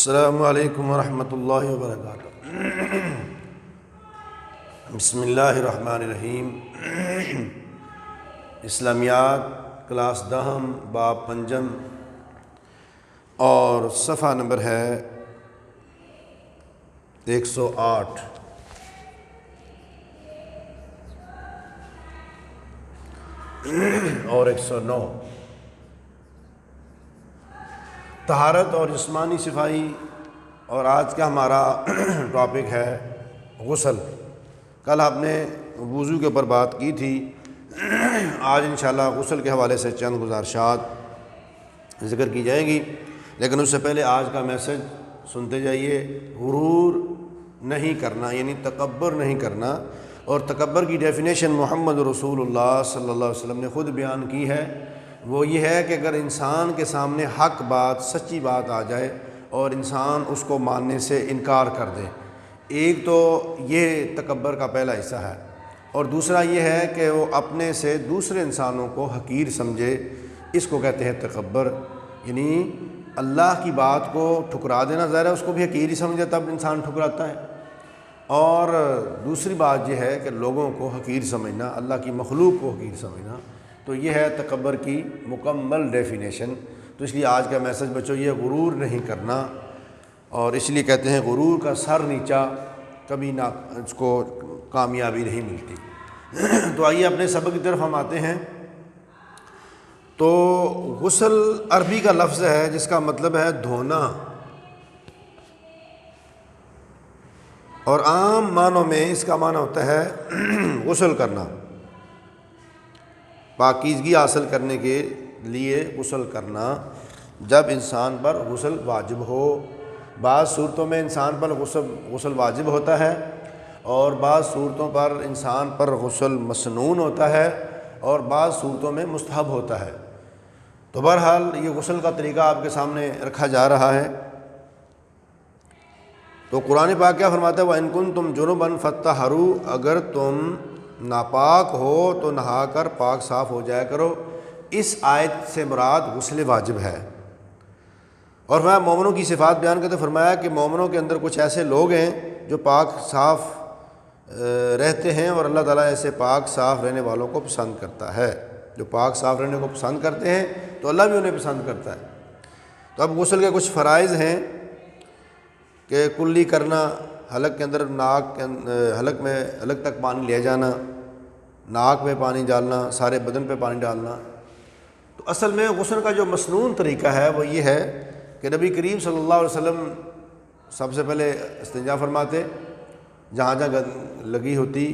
السلام علیکم ورحمۃ اللہ وبرکاتہ۔ بسم اللہ الرحمن الرحیم۔ اسلامیات کلاس دہم باب پنجم اور صفحہ نمبر ہے 108۔ اور 109 طہارت اور جسمانی صفائی، اور آج کا ہمارا ٹاپک ہے غسل۔ کل آپ نے وضو کے اوپر بات کی تھی، آج انشاءاللہ غسل کے حوالے سے چند گزارشات ذکر کی جائیں گی، لیکن اس سے پہلے آج کا میسج سنتے جائیے۔ غرور نہیں کرنا یعنی تکبر نہیں کرنا، اور تکبر کی ڈیفینیشن محمد رسول اللہ صلی اللہ علیہ وسلم نے خود بیان کی ہے۔ وہ یہ ہے کہ اگر انسان کے سامنے حق بات، سچی بات آ جائے اور انسان اس کو ماننے سے انکار کر دے، ایک تو یہ تکبر کا پہلا حصہ ہے، اور دوسرا یہ ہے کہ وہ اپنے سے دوسرے انسانوں کو حقیر سمجھے، اس کو کہتے ہیں تکبر۔ یعنی اللہ کی بات کو ٹھکرا دینا، ظاہر ہے اس کو بھی حقیر ہی سمجھے تب انسان ٹھکراتا ہے، اور دوسری بات یہ ہے کہ لوگوں کو حقیر سمجھنا، اللہ کی مخلوق کو حقیر سمجھنا، تو یہ ہے تکبر کی مکمل ڈیفینیشن۔ تو اس لیے آج کا میسج بچو یہ غرور نہیں کرنا، اور اس لیے کہتے ہیں غرور کا سر نیچا کبھی نہ اس کو کامیابی نہیں ملتی۔ تو آئیے اپنے سبق کی طرف ہم آتے ہیں۔ تو غسل عربی کا لفظ ہے جس کا مطلب ہے دھونا، اور عام معنوں میں اس کا معنی ہوتا ہے غسل کرنا، پاکیزگی حاصل کرنے کے لیے غسل کرنا، جب انسان پر غسل واجب ہو۔ بعض صورتوں میں انسان پر غسل واجب ہوتا ہے، اور بعض صورتوں پر انسان پر غسل مسنون ہوتا ہے، اور بعض صورتوں میں مستحب ہوتا ہے۔ تو بہرحال یہ غسل کا طریقہ آپ کے سامنے رکھا جا رہا ہے۔ تو قرآن پاک کیا فرماتا ہے؟ وَإِن كُنتُمْ جُنُبًا فَاطَّهَّرُوا، اگر تم ناپاک ہو تو نہا کر پاک صاف ہو جایا کرو۔ اس آیت سے مراد غسل واجب ہے، اور میں مومنوں کی صفات بیان کرتے فرمایا کہ مومنوں کے اندر کچھ ایسے لوگ ہیں جو پاک صاف رہتے ہیں، اور اللہ تعالیٰ ایسے پاک صاف رہنے والوں کو پسند کرتا ہے۔ جو پاک صاف رہنے کو پسند کرتے ہیں تو اللہ بھی انہیں پسند کرتا ہے۔ تو اب غسل کے کچھ فرائض ہیں کہ کلی کرنا، حلق کے اندر حلق تک پانی لے جانا، ناک پہ پانی ڈالنا، سارے بدن پہ پانی ڈالنا۔ تو اصل میں غسل کا جو مسنون طریقہ ہے وہ یہ ہے کہ نبی کریم صلی اللہ علیہ وسلم سب سے پہلے استنجا فرماتے، جہاں جہاں لگی ہوتی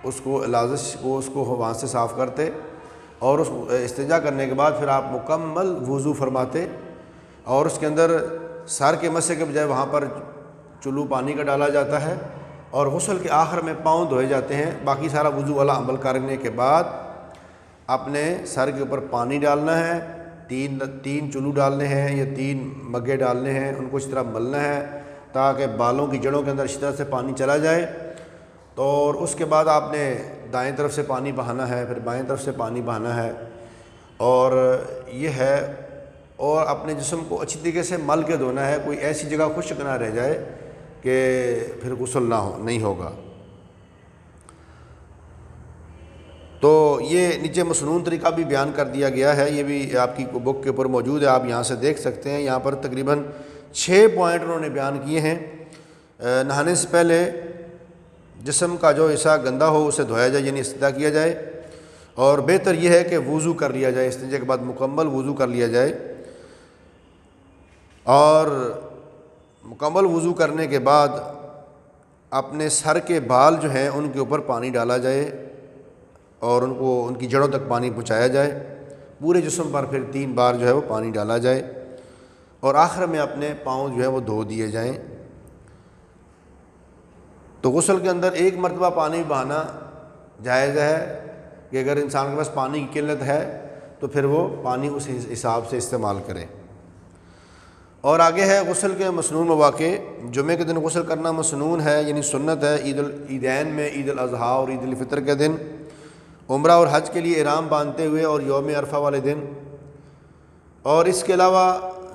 اس کو لازش کو اس کو وہاں سے صاف کرتے، اور اس استنجا کرنے کے بعد پھر آپ مکمل وضو فرماتے، اور اس کے اندر سر کے مسح کے بجائے وہاں پر چلو پانی کا ڈالا جاتا ہے، اور غسل کے آخر میں پاؤں دھوئے جاتے ہیں۔ باقی سارا وضو والا عمل کرنے کے بعد اپنے سر کے اوپر پانی ڈالنا ہے، تین چلو ڈالنے ہیں یا 3 مگے ڈالنے ہیں، ان کو اس طرح ملنا ہے تاکہ بالوں کی جڑوں کے اندر اس طرح سے پانی چلا جائے۔ تو اور اس کے بعد آپ نے دائیں طرف سے پانی بہانا ہے، پھر بائیں طرف سے پانی بہانا ہے، اور یہ ہے، اور اپنے جسم کو اچھی طریقے سے مل کے دھونا ہے، کوئی ایسی جگہ خشک نہ رہ جائے کہ پھر غسل نہیں ہوگا۔ تو یہ نیچے مسنون طریقہ بھی بیان کر دیا گیا ہے، یہ بھی آپ کی بک کے اوپر موجود ہے، آپ یہاں سے دیکھ سکتے ہیں۔ یہاں پر تقریباً 6 پوائنٹ انہوں نے بیان کیے ہیں۔ نہانے سے پہلے جسم کا جو حصہ گندا ہو اسے دھویا جائے، یعنی استنجا کیا جائے، اور بہتر یہ ہے کہ وضو کر لیا جائے، استنجا کے بعد مکمل وضو کر لیا جائے، اور مکمل وضو کرنے کے بعد اپنے سر کے بال جو ہیں ان کے اوپر پانی ڈالا جائے، اور ان کی جڑوں تک پانی پہنچایا جائے۔ پورے جسم پر پھر 3 بار جو ہے وہ پانی ڈالا جائے، اور آخر میں اپنے پاؤں جو ہے وہ دھو دیے جائیں۔ تو غسل کے اندر 1 مرتبہ پانی بہانا جائز ہے کہ اگر انسان کے پاس پانی کی قلت ہے تو پھر وہ پانی اس حساب سے استعمال کرے۔ اور آگے ہے غسل کے مسنون مواقع۔ جمعے کے دن غسل کرنا مسنون ہے، یعنی سنت ہے۔ عیدین میں عید الاضحیٰ اور عید الفطر کے دن، عمرہ اور حج کے لیے احرام باندھتے ہوئے، اور یوم عرفہ والے دن، اور اس کے علاوہ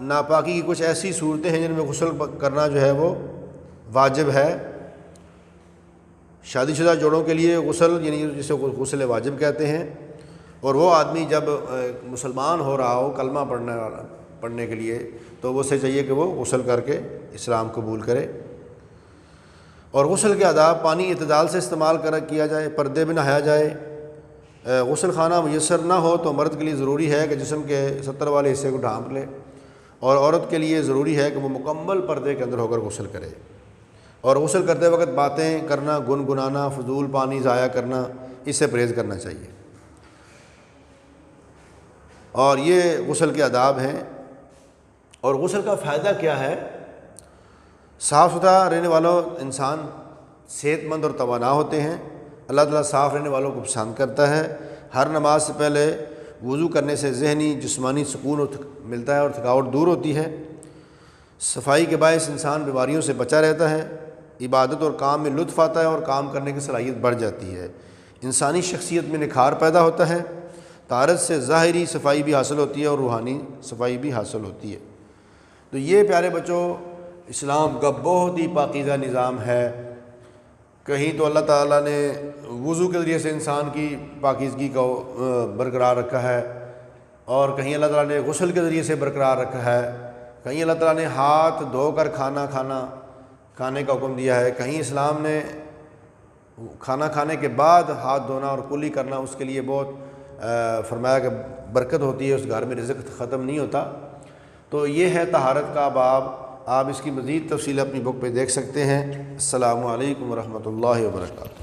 ناپاکی کی کچھ ایسی صورتیں ہیں جن میں غسل کرنا جو ہے وہ واجب ہے۔ شادی شدہ جوڑوں کے لیے غسل یعنی جسے غسل واجب کہتے ہیں، اور وہ آدمی جب مسلمان ہو رہا ہو کلمہ پڑھنے کے لیے تو اسے چاہیے کہ وہ غسل کر کے اسلام قبول کرے۔ اور غسل کے آداب: پانی اعتدال سے استعمال کیا جائے، پردے میں نہایا جائے۔ غسل خانہ میسر نہ ہو تو مرد کے لیے ضروری ہے کہ جسم کے 70 والے حصے کو ڈھانپ لے، اور عورت کے لیے ضروری ہے کہ وہ مکمل پردے کے اندر ہو کر غسل کرے۔ اور غسل کرتے وقت باتیں کرنا، گنگنانا، فضول پانی ضائع کرنا، اس سے پرہیز کرنا چاہیے۔ اور یہ غسل کے آداب ہیں۔ اور غسل کا فائدہ کیا ہے؟ صاف ستھرا رہنے والوں انسان صحت مند اور توانا ہوتے ہیں۔ اللہ تعالیٰ صاف رہنے والوں کو پسند کرتا ہے۔ ہر نماز سے پہلے وضو کرنے سے ذہنی جسمانی سکون ملتا ہے اور تھکاوٹ دور ہوتی ہے۔ صفائی کے باعث انسان بیماریوں سے بچا رہتا ہے۔ عبادت اور کام میں لطف آتا ہے اور کام کرنے کی صلاحیت بڑھ جاتی ہے۔ انسانی شخصیت میں نکھار پیدا ہوتا ہے۔ طہارت سے ظاہری صفائی بھی حاصل ہوتی ہے اور روحانی صفائی بھی حاصل ہوتی ہے۔ تو یہ پیارے بچوں اسلام کا بہت ہی پاکیزہ نظام ہے۔ کہیں تو اللہ تعالیٰ نے وضو کے ذریعے سے انسان کی پاکیزگی کو برقرار رکھا ہے، اور کہیں اللہ تعالیٰ نے غسل کے ذریعے سے برقرار رکھا ہے، کہیں اللہ تعالیٰ نے ہاتھ دھو کر کھانے کا حکم دیا ہے، کہیں اسلام نے کھانا کھانے کے بعد ہاتھ دھونا اور کلی کرنا اس کے لیے بہت فرمایا کہ برکت ہوتی ہے، اس گھر میں رزق ختم نہیں ہوتا۔ تو یہ ہے طہارت کا باب۔ آپ اس کی مزید تفصیل اپنی بک پہ دیکھ سکتے ہیں۔ السلام علیکم ورحمۃ اللہ وبرکاتہ۔